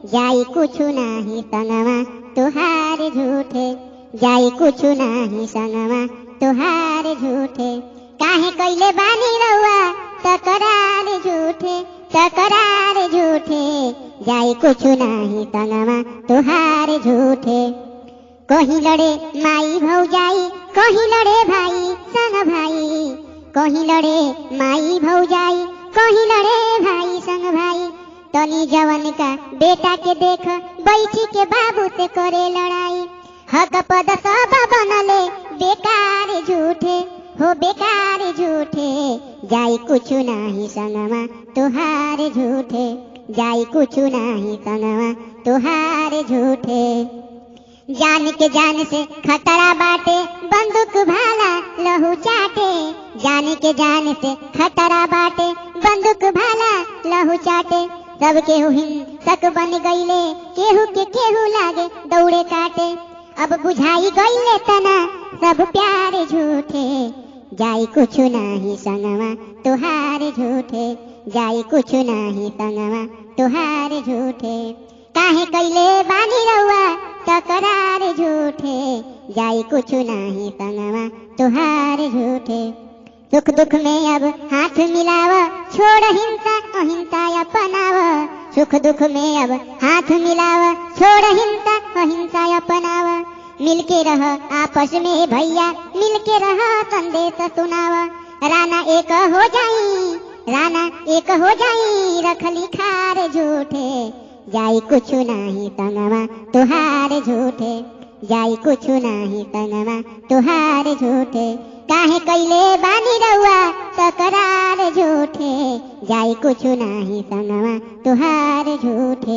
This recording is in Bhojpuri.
जाई कुछु नाही संगवा तुहार झूठे, जाई कुछु नाही संगवा तुहार झूठे। काहे कइले बानी रउआ तकरार झूठे, तकरार झूठे, जाई कुछु नाही संगवा तुहार झूठे। कहीं लड़े माई भौजाई, कहीं लड़े भाई संग भाई, कहीं लड़े माई भौजाई, कहीं लड़े भाई संग भाई। तनी जवन का बेटा के देख बैठी के बाबू से करे लड़ाई। हक पद सब बनले बेकार झूठे, हो बेकार झूठे, जाई कुछु नाही संगवा तुहार झूठे, जाई कुछु नाही संगवा तुहार झूठे। जान के जान से खतरा बाटे बंदूक भाला लहू चाटे, जान के जान से खतरा बाटे बंदूक भाला लहू चाटे। सब केहू हिंसक बन गईले, केहू के केहू लागे दौड़े काटे। अब बुझाई गईले तना सब प्यार झूठे, जाई कुछु नाही संगवा तुहार झूठे, जाई कुछु नाही संगवा तुहार झूठे। काहे कइले बानी रउआ तकरार झूठे, जाई कुछु नाही संगवा तुहार झूठे। सुख दुख में अब हाथ मिलाव, छोड़ हिंसा अहिंसा अपनाव। सुख दुख में अब हाथ मिलाव, छोड़ हिंसा अहिंसा अपनाव। मिलके रह आपस में भैया, मिलके रह संदेश सुनाव। राना एक हो जाई, राना एक हो जाई, रखली खार झूठे, जाई कुछु नाही संगवा तुहार झूठे, जाई कुछु नाही संगवा तुहार झूठे। काहे कइले बानी रउआ तकरार झूठे, जाई कुछु नाही संगवा तुहार झूठे।